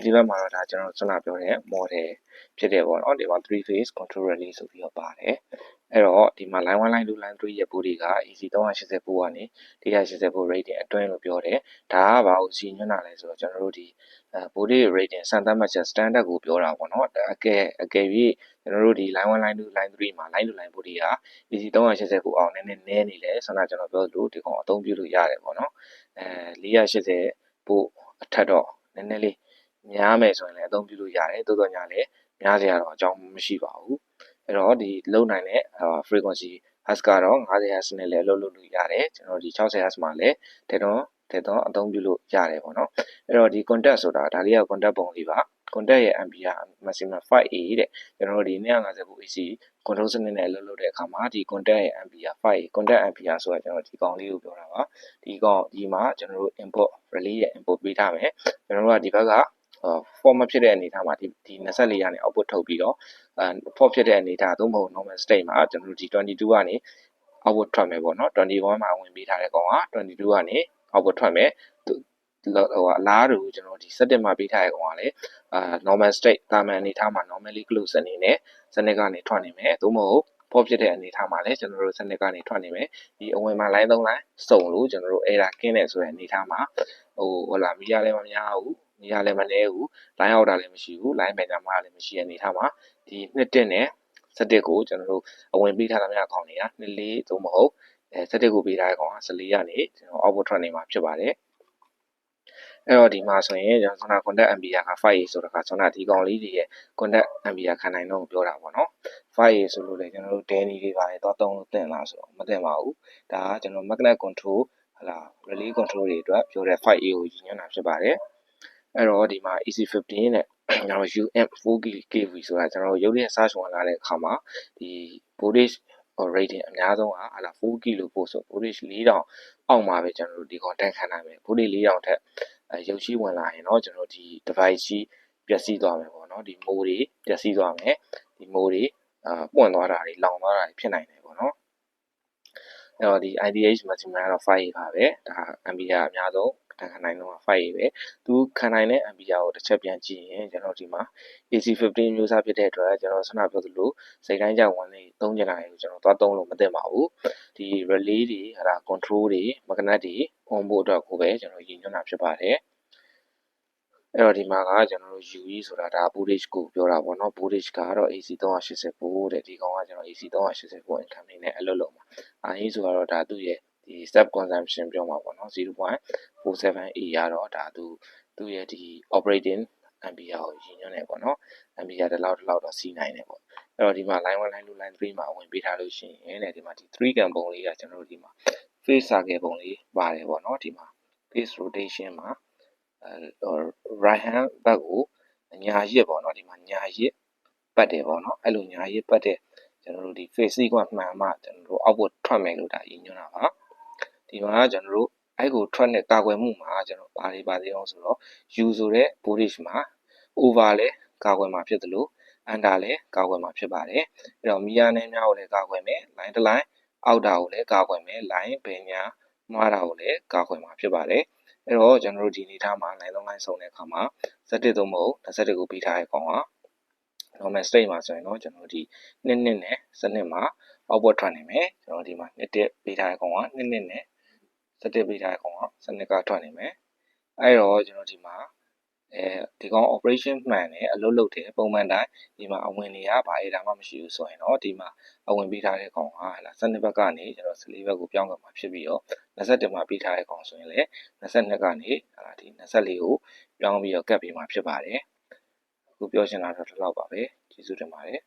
ဒီဘက်မှာတော့ဒါကျွန်တော်ဆွမ်းပြောတဲ့ model ဖြစ်တယ်ပေါ့နော်ဒီမှာ 3 phase control relay ဆိုပြီးတော့ပါတယ်အဲ့တော့ဒီမှာ line 1 line 2 line 3ရဲ့ body က AC 380 volt ကနေ180 volt rating အတွင်းလို့ပြောတယ်ဒါကဘာကိုစီညွှန်းတာလဲဆိုတော့ကျွန်တော်တို့ဒီbody rating စံသတ်မှတ်ချက် standard ကိုပြောတာပေါ့နော်အကယ်၍ကျွန်တော်တို့ဒီ line 1 line 2 line 3မှာ line to line body က AC 380 volt အောင်နည်းနေလေဆန္ဒကျွန်တော်ပြောလို့ဒီကောင်အသုံးပြုလို့ရတယ်ပေါ့နော်480 volt အထက်တော့နည်းနည်းလေးများမယ်ဆိုရင်လည်းအသုံးပြုလို့ရတယ်တိုးတော့ညာလည်းများစရာတော့အကြောင်းမရှိပါဘူးအဲ့တော့ဒီလုံနိုင်တဲ့ frequency hertz ကတော့ 50Hz နဲ့လည်းလုပ်လို့ရတယ်ကျွန်တော်ဒီ 60Hz မှာလည်းထဲတော့အသုံးပြုလို့ရတယ်ပေါ့နော်အဲ့တော့ဒီ contact ဆိုတာဒါလေးက contact ပုံလေးပါ contact ရဲ့ ampere maximum 5A တဲ့ကျွန်တော်တို့ဒီ250 volt AC control စနစ်နဲ့လုပ်တဲ့အခါမှာဒီ contact ရဲ့ ampere 5A contact ampere ဆိုတာကျွန်တော်ဒီကောင်လေးကိုပြောတာပါဒီမှာကျွန်တော်တို့ input relay ရဲ့ input ပေးထားမယ်ကျွန်တော်တို့ကဒီဘက်ကform မဖြစ်တဲ့အနေထားမှာဒီ24ကနေ output ထုတ်ပြီးတော့ form ဖြစ်တဲ့အနေထားသို့မဟုတ် normal state မှာကျွန်တော်တို့ဒီ22ကနေ output ထွက်မယ်ပေါ့နော်21မှာဝင်ပေးထားတဲ့ကောင်က22ကနေ output ထွက်မယ်အလားတူကျွန်တော်ဒီ17မှာပေးထားတဲ့ကောင်ကလည်းnormal state တာမန်အနေထားမှာ normally close အနေနဲ့စနစ်ကနေထွက်နေမယ်သို့မဟုတ် form ဖြစ်တဲ့အနေထားမှာလည်းကျွန်တော်တို့စနစ်ကနေထွက်နေမယ်ဒီအဝင်မှာ line 3 line စုံလို့ကျွန်တော်တို့ error ကင်းတယ်ဆိုတဲ့အနေထားမှာမီးရလည်းမများဘူးမီးရလည်းမနည်းဘူး line အောက်တာလည်းမရှိဘူး line ဘယ်ညာမှာလည်းမရှိတဲ့အနေထားမှာဒီ21နဲ့17ကိုကျွန်တော်တို့အဝင်ပေးထားတဲ့များအကောင့်တွေက24သို့မဟုတ်17ကိုပေးထားတဲ့ကောင်က14ကနေကျွန်တော် output ထွက်နေမှာဖြစ်ပါတယ်အဲ့တော့ဒီမှာဆိုရင်ကျွန်တော် contact ampere က 5A ဆိုတာကကျွန်တော်ဒီကောင်လေးတွေရဲ့ contact ampere ခံနိုင်တော့ပြောတာပေါ့နော် 5A ဆိုလို့လေကျွန်တော်တို့ Danny တွေပါတယ်တော့သုံးလို့တင်လားဆိုတော့မတင်ပါဘူးဒါကကျွန်တော် magnet control relay control တွေအတွက်ပြောတဲ့ 5A ကိုရည်ညွှန်းတာဖြစ်ပါတယ်အဲ့တော့ဒီမှာ EC15 နဲ့ကျွန်တော် UM4kV ဆိုတာကျွန်တော်ရုပ်ရည် search ဝင်လာတဲ့အခါမှာဒီ voltage rating အများဆုံးက4 kV ဆို voltage 4000အောက်မှာပဲကျွန်တော်တို့ဒီ contact ခံနိုင်မယ် voltage 4000ထက်ရုပ်ရှိဝင်လာရင်တော့ကျွန်တော်ဒီ device ကြီးပျက်စီးသွားမယ်ပေါ့နော်ဒီ mode တွေပျက်စီးသွားမယ်ဒီ mode တွေပွင့်သွားတာတွေလောင်သွားတာတွေဖြစ်နိုင်တယ်ပေါ့နော်အဲ့တော့ဒီ IDH maximum ကတော့ 5A ပါပဲဒါ ampere အများဆုံးခံနိုင်တော့ 5A ပဲသူခံနိုင်တဲ့ ampere ကိုတစ်ချက်ပြန်ကြည့်ရင်ကျွန်တော်ဒီမှာ AC15 မျိုးစားဖြစ်တဲ့အတွက်ကျွန်တော်ဆွမ်းပြောသလိုစိတ်တိုင်းကြဝင်နေသုံးချင်တာကိုကျွန်တော်သွားသုံးလို့မသိပါဘူးဒီ relay တွေcontrol တွေ magnet တွေ on ဖို့အတွက်ကိုပဲကျွန်တော်ရည်ညွှန်းတာဖြစ်ပါတယ်အဲ့တော့ဒီမှာကကျွန်တော်တို့ UE ဆိုတာဒါ voltage ကိုပြောတာပေါ့နော် voltage ကတော့ AC 380 volt တဲ့ဒီကောင်ကကျွန်တော် AC 380 volt incoming နဲ့အလုပ်လုပ်မှာ RE ဆိုတော့ဒါသူ့ရဲ့ဒီ step consumption ပြောမှာပေါ့နော် 0.47A ရတော့ဒါသူ့ရဲ့ဒီ operating ampere ကိုရည်ညွှန်းတယ်ပေါ့နော် ampere တလောက်တော့စီးနိုင်တယ်ပေါ့အဲ့တော့ဒီမှာ line 1 line 2 line 3မှာဝင်ပေးထားလို့ရှိရင်တဲ့ဒီမှာဒီ3 can ပုံလေးကကျွန်တော်တို့ဒီမှာ phase circle ပုံလေးပါတယ်ပေါ့နော်ဒီမှာ phase rotation မှာright hand ဘက်ကိုညာရစ်ပေါ့နော်ဒီမှာညာရစ်ပတ်တယ်ပေါ့နော်အဲ့လိုညာရစ်ပတ်တဲ့ကျွန်တော်တို့ဒီ phase sequence မှန်မှကျွန်တော်တို့ output ထွက်မယ်လို့ဒါရည်ညွှန်းတာပါဒီမှာကျွန်တော်တို့အဲ့ကိုထွက်တဲ့ကာကွယ်မှုမှာကျွန်တော်ပါသေးအောင်ဆိုတော့ U ဆိုတဲ့ voltage မှာ over လဲကာကွယ်မှာဖြစ်တယ်လို့ under လဲကာကွယ်မှာဖြစ်ပါတယ်အဲ့တော့မီယာနဲ့များကိုလည်းကာကွယ်မယ် line တစ် line အောက်တာကိုလည်းကာကွယ်မယ် line ဘယ်ညာမှားတာကိုလည်းကာကွယ်မှာဖြစ်ပါတယ်အဲ့တော့ကျွန်တော်တို့ဒီအနေထားမှာ line 3 line စုံတဲ့အခါမှာ17သို့မဟုတ်21ကိုပေးထားတဲ့ကောင်က normal state မှာဆိုရင်တော့ကျွန်တော်ဒီ2နဲ့7မှာ output ထွက်နေမယ်ကျွန်တော်ဒီမှာ2ပေးထားတဲ့ကောင်က2နဲ့17ပေးထားတဲ့ကောင်က7ကထွက်နေမယ်အဲ့တော့ကျွန်တော်ဒီမှာဒီကောင် operation မှန်တယ်အလုပ်လုပ်တယ်ပုံမှန်တိုင်းဒီမှာအဝင်တွေကဘာအဲ့ဒါမှမရှိဘူးဆိုရင်တော့ဒီမှာအဝင်ပေးထားတဲ့ကောင်က7ဘက်ကနေကျွန်တော်14ဘက်ကိုပြောင်းသွားမှာဖြစ်ပြီးတော့21မှာပေးထားတဲ့ကောင်ဆိုရင်လည်း22ကနေဒီ24ကိုပြောင်းပြီးတော့ကတ်ပေးမှာဖြစ်ပါတယ်အခုပြောချင်တာတော့ဒီလောက်ပါပဲကျေးဇူးတင်ပါတယ်